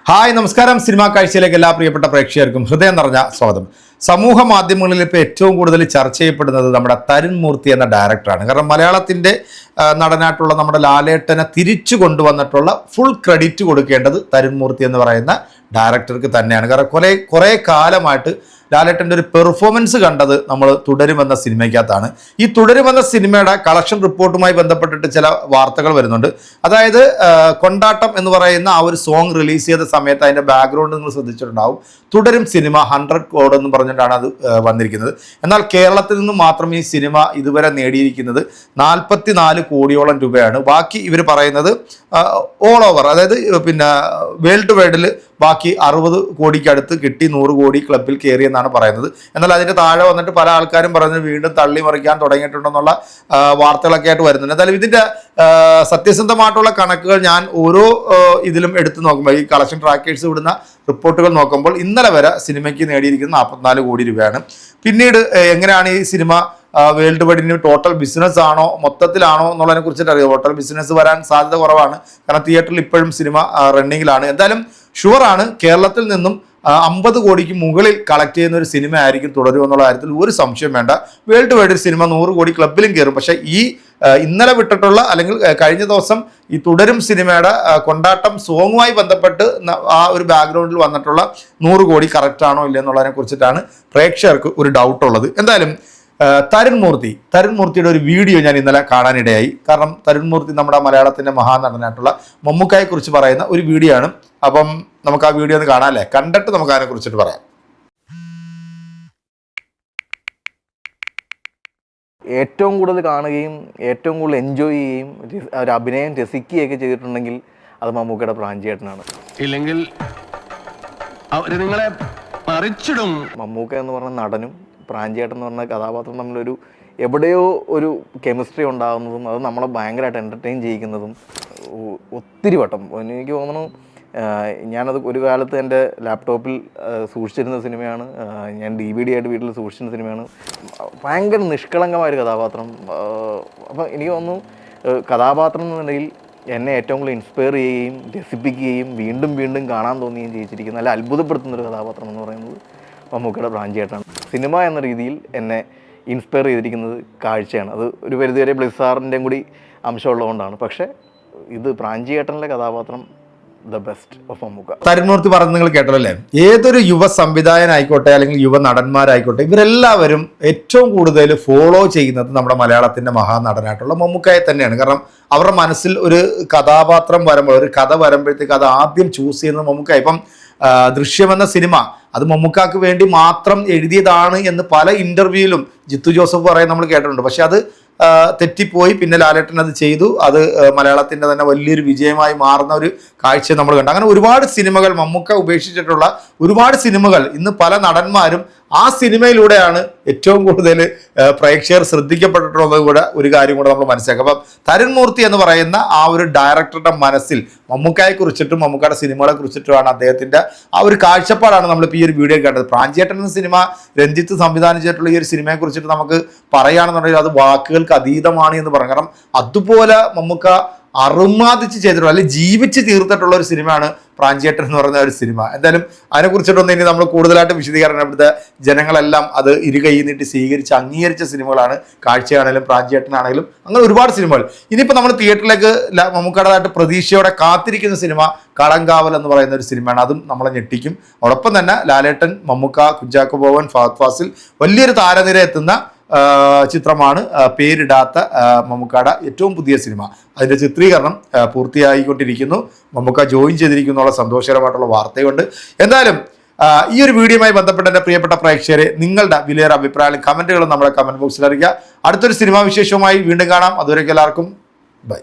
Hi നമസ്കാരം. Cinema കാഴ്ചയിലേക്ക് എല്ലാ പ്രിയപ്പെട്ട പ്രേക്ഷകർക്കും ഹൃദയം നിറഞ്ഞ സ്വാഗതം. സമൂഹ മാധ്യമങ്ങളിൽ ഇപ്പോൾ ഏറ്റവും കൂടുതൽ ചർച്ച ചെയ്യപ്പെടുന്നത് നമ്മുടെ തരുൺ മൂർത്തി എന്ന ഡയറക്ടറാണ്. കാരണം മലയാളത്തിൻ്റെ നടനായിട്ടുള്ള നമ്മുടെ ലാലേട്ടനെ തിരിച്ചു കൊണ്ടുവന്നിട്ടുള്ള ഫുൾ ക്രെഡിറ്റ് കൊടുക്കേണ്ടത് തരുൺ മൂർത്തി എന്ന് പറയുന്ന ഡയറക്ടർക്ക് തന്നെയാണ്. കാരണം കുറേ കാലമായിട്ട് ലാലേട്ടൻ്റെ ഒരു പെർഫോമൻസ് കണ്ടത് നമ്മൾ തുടരുമെന്ന സിനിമയ്ക്കകത്താണ്. ഈ തുടരുമെന്ന സിനിമയുടെ കളക്ഷൻ റിപ്പോർട്ടുമായി ബന്ധപ്പെട്ടിട്ട് ചില വാർത്തകൾ വരുന്നുണ്ട്. അതായത് കൊണ്ടാട്ടം എന്ന് പറയുന്ന ആ ഒരു സോങ് റിലീസ് ചെയ്ത സമയത്ത് അതിൻ്റെ ബാക്ക്ഗ്രൗണ്ട് നിങ്ങൾ ശ്രദ്ധിച്ചിട്ടുണ്ടാവും. തുടരും സിനിമ 100 crore എന്ന് പറഞ്ഞിട്ടാണ് അത് വന്നിരിക്കുന്നത്. എന്നാൽ കേരളത്തിൽ നിന്ന് മാത്രം ഈ സിനിമ ഇതുവരെ നേടിയിരിക്കുന്നത് 44 കോടിയോളം രൂപയാണ്. ബാക്കി ഇവർ പറയുന്നത് ഓൾ ഓവർ, അതായത് പിന്നെ വേൾഡ് വൈഡിൽ ബാക്കി 60 കോടിക്കടുത്ത് കിട്ടി, 100 കോടി ക്ലബിൽ കയറിയെന്നാണ് പറയുന്നത്. എന്നാൽ അതിൻ്റെ താഴെ വന്നിട്ട് പല ആൾക്കാരും പറയുന്നത് വീണ്ടും തള്ളി മറിക്കാൻ തുടങ്ങിയിട്ടുണ്ടെന്നുള്ള വാർത്തകളൊക്കെ ആയിട്ട് വരുന്നുണ്ട്. എന്തായാലും ഇതിൻ്റെ സത്യസന്ധമായിട്ടുള്ള കണക്കുകൾ ഞാൻ ഓരോ ഇതിലും എടുത്തു നോക്കുമ്പോൾ, ഈ കളക്ഷൻ ട്രാക്കേഴ്സ് വിടുന്ന റിപ്പോർട്ടുകൾ നോക്കുമ്പോൾ ഇന്നലെ വരെ സിനിമയ്ക്ക് നേടിയിരിക്കുന്നത് 44 കോടി രൂപയാണ്. പിന്നീട് എങ്ങനെയാണ് ഈ സിനിമ വേൾഡ് വൈഡിന് ടോട്ടൽ ബിസിനസ് ആണോ മൊത്തത്തിലാണോ എന്നുള്ളതിനെ കുറിച്ചിട്ട് അറിയാം. ടോട്ടൽ ബിസിനസ് വരാൻ സാധ്യത കുറവാണ്, കാരണം തിയേറ്ററിൽ ഇപ്പോഴും സിനിമ റണ്ണിങ്ങിലാണ്. എന്തായാലും ഷുവറാണ്, കേരളത്തിൽ നിന്നും 50 കോടിക്ക് മുകളിൽ കളക്ട് ചെയ്യുന്ന ഒരു സിനിമ ആയിരിക്കും തുടരും എന്നുള്ള കാര്യത്തിൽ ഒരു സംശയം വേണ്ട. വേൾഡ് വൈഡ് സിനിമ 100 കോടി ക്ലബിലും കയറും. പക്ഷേ ഈ ഇന്നലെ വിട്ടിട്ടുള്ള അല്ലെങ്കിൽ കഴിഞ്ഞ ദിവസം ഈ തുടരും സിനിമയുടെ കൊണ്ടാട്ടം സോങ്ങുമായി ബന്ധപ്പെട്ട് ആ ഒരു ബാക്ക്ഗ്രൗണ്ടിൽ വന്നിട്ടുള്ള 100 കോടി കറക്റ്റ് ആണോ ഇല്ലെന്നുള്ളതിനെ കുറിച്ചിട്ടാണ് പ്രേക്ഷകർക്ക് ഒരു ഡൗട്ട് ഉള്ളത്. എന്തായാലും തരുൺ മൂർത്തിയുടെ ഒരു വീഡിയോ ഞാൻ ഇന്നലെ കാണാനിടയായി. കാരണം തരുൺ മൂർത്തി നമ്മുടെ മലയാളത്തിൻ്റെ മഹാനടനായിട്ടുള്ള മമ്മൂക്കയെ കുറിച്ച് പറയുന്ന ഒരു വീഡിയോ ആണ്. അപ്പം നമുക്ക് ആ വീഡിയോ ഒന്ന് കാണാമല്ലേ, കണ്ടിട്ട് നമുക്ക് അതിനെ കുറിച്ചിട്ട് പറയാം. ഏറ്റവും കൂടുതൽ കാണുകയും ഏറ്റവും കൂടുതൽ എൻജോയ് ചെയ്യുകയും ഒരു അഭിനയം രസിക്കുകയൊക്കെ ചെയ്തിട്ടുണ്ടെങ്കിൽ അത് മമ്മൂക്കയുടെ പ്രാഞ്ചിയേട്ടനാണ്. ഇല്ലെങ്കിൽ നിങ്ങളെ പറിച്ചിടും. മമ്മൂക്ക എന്ന് പറഞ്ഞ നടനും പ്രാഞ്ചിയേട്ടൻ എന്ന് പറഞ്ഞ കഥാപാത്രം തമ്മിലൊരു എവിടെയോ ഒരു കെമിസ്ട്രി ഉണ്ടാകുന്നതും അത് നമ്മളെ ഭയങ്കരമായിട്ട് എൻ്റർടൈൻ ചെയ്യിക്കുന്നതും ഒത്തിരി വട്ടം. എനിക്ക് തോന്നുന്നു ഞാനത് ഒരു കാലത്ത് എൻ്റെ ലാപ്ടോപ്പിൽ സൂക്ഷിച്ചിരുന്ന സിനിമയാണ്, ഞാൻ DVD ആയിട്ട് വീട്ടിൽ സൂക്ഷിച്ചിരുന്ന സിനിമയാണ്. ഭയങ്കര നിഷ്കളങ്കമായൊരു കഥാപാത്രം. അപ്പം എനിക്ക് തോന്നുന്നു കഥാപാത്രം എന്നുണ്ടെങ്കിൽ എന്നെ ഏറ്റവും കൂടുതൽ ഇൻസ്പയർ ചെയ്യുകയും രസിപ്പിക്കുകയും വീണ്ടും വീണ്ടും കാണാൻ തോന്നുകയും ചെയ്യിച്ചിരിക്കുന്ന അല്ല അത്ഭുതപ്പെടുത്തുന്നൊരു കഥാപാത്രം എന്ന് പറയുന്നത് മമ്മൂക്കയുടെ പ്രാഞ്ചിയേട്ടനാണ്. സിനിമ എന്ന രീതിയിൽ എന്നെ ഇൻസ്പയർ ചെയ്തിരിക്കുന്നത് കാഴ്ചയാണ്. അത് ഒരു പരിധിവരെ ബ്ലിസാറിൻ്റെയും കൂടി അംശമുള്ളതുകൊണ്ടാണ്. പക്ഷേ ഇത് പ്രാഞ്ചിയേട്ടനിലെ കഥാപാത്രം the best of Mammukka. Tharun Moorthy പറഞ്ഞത് നിങ്ങൾ കേട്ടല്ലേ, ഏതൊരു യുവ സംവിധായകനായിക്കോട്ടെ അല്ലെങ്കിൽ യുവ നടന്മാരായിക്കോട്ടെ, ഇവരെല്ലാവരും ഏറ്റവും കൂടുതൽ ഫോളോ ചെയ്യുന്നത് നമ്മുടെ മലയാളത്തിൻ്റെ മഹാനടനായിട്ടുള്ള മമ്മൂക്കയെ തന്നെയാണ്. കാരണം അവരുടെ മനസ്സിൽ ഒരു കഥാപാത്രം വരുമ്പോൾ, ഒരു കഥ വരുമ്പോഴത്തേക്ക് അത് ആദ്യം ചൂസ് ചെയ്യുന്നത് മമ്മൂക്ക. ഇപ്പം ദൃശ്യം എന്ന സിനിമ അത് മമ്മൂക്കാക്ക് വേണ്ടി മാത്രം എഴുതിയതാണ് എന്ന് പല ഇൻ്റർവ്യൂവിലും ജിത്തു ജോസഫ് പറയാൻ നമ്മൾ കേട്ടിട്ടുണ്ട്. പക്ഷെ അത് തെറ്റിപ്പോയി. പിന്നെ ലാലേട്ടൻ അത് ചെയ്തു. അത് മലയാളത്തിൻ്റെ തന്നെ വലിയൊരു വിജയമായി മാറുന്ന ഒരു കാഴ്ച നമ്മൾ കണ്ടു. അങ്ങനെ ഒരുപാട് സിനിമകൾ മമ്മൂക്ക ഉപേക്ഷിച്ചിട്ടുള്ള ഒരുപാട് സിനിമകൾ ഇന്ന് പല നടന്മാരും ആ സിനിമയിലൂടെയാണ് ഏറ്റവും കൂടുതൽ പ്രേക്ഷകർ ശ്രദ്ധിക്കപ്പെട്ടിട്ടുള്ളത് കൂടെ ഒരു കാര്യം കൂടെ നമ്മൾ മനസ്സിലാക്കുക. അപ്പം തരുൺ മൂർത്തി എന്ന് പറയുന്ന ആ ഒരു ഡയറക്ടറുടെ മനസ്സിൽ മമ്മൂക്കയെ കുറിച്ചിട്ടും മമ്മൂക്കയുടെ സിനിമകളെ കുറിച്ചിട്ടുമാണ് അദ്ദേഹത്തിൻ്റെ ആ ഒരു കാഴ്ചപ്പാടാണ് നമ്മളിപ്പോൾ ഈ ഒരു വീഡിയോ കണ്ടത്. പ്രാഞ്ചിയേട്ടൻ എന്ന സിനിമ രഞ്ജിത്ത് സംവിധാനം ചെയ്തിട്ടുള്ള ഈ ഒരു സിനിമയെ കുറിച്ചിട്ട് നമുക്ക് പറയുകയാണെന്നുണ്ടെങ്കിൽ അത് വാക്കുകൾക്ക് അതീതമാണ് എന്ന് പറയാം. കാരണം അതുപോലെ മമ്മൂക്ക അറുമാദിച്ച് ചെയ്തിട്ടുള്ള അല്ലെങ്കിൽ ജീവിച്ച് തീർത്തിട്ടുള്ള ഒരു സിനിമയാണ് പ്രാഞ്ചിയേട്ടൻ എന്ന് പറയുന്ന ഒരു സിനിമ. എന്തായാലും അതിനെക്കുറിച്ചിട്ടൊന്നും ഇനി നമ്മൾ കൂടുതലായിട്ട് വിശദീകരണം, ഇവിടുത്തെ ജനങ്ങളെല്ലാം അത് ഇരുകൈ നീട്ടി സ്വീകരിച്ച് അംഗീകരിച്ച സിനിമകളാണ്. കാഴ്ചയാണെങ്കിലും പ്രാഞ്ചിയേട്ടനാണെങ്കിലും അങ്ങനെ ഒരുപാട് സിനിമകൾ. ഇനിയിപ്പോൾ നമ്മൾ തിയേറ്ററിലേക്ക് മമ്മൂക്കയുടേതായിട്ട് പ്രതീക്ഷയോടെ കാത്തിരിക്കുന്ന സിനിമ കളങ്കാവൽ എന്ന് പറയുന്ന ഒരു സിനിമയാണ്. അതും നമ്മളെ ഞെട്ടിക്കും. അതോടൊപ്പം തന്നെ ലാലേട്ടൻ, മമ്മൂക്ക, കുഞ്ചാക്കോ ബോബൻ, ഫഹദ് ഫാസിൽ വലിയൊരു താരനിര എത്തുന്ന ചിത്രമാണ് പേരിടാത്ത മമ്മൂക്കയുടെ ഏറ്റവും പുതിയ സിനിമ. അതിൻ്റെ ചിത്രീകരണം പൂർത്തിയായിക്കൊണ്ടിരിക്കുന്നു. മമ്മൂക്ക ജോയിൻ ചെയ്തിരിക്കുന്നുള്ള സന്തോഷകരമായിട്ടുള്ള വാർത്തയുണ്ട്. എന്തായാലും ഈ ഒരു വീഡിയോയുമായി ബന്ധപ്പെട്ട എൻ്റെ പ്രിയപ്പെട്ട പ്രേക്ഷകരെ, നിങ്ങളുടെ വിലയേറെ അഭിപ്രായങ്ങളും കമൻറ്റുകളും നമ്മുടെ കമൻറ്റ് ബോക്സിൽ അറിയിക്കുക. അടുത്തൊരു സിനിമാ വിശേഷവുമായി വീണ്ടും കാണാം. അതുവരേക്കും എല്ലാവർക്കും ബൈ.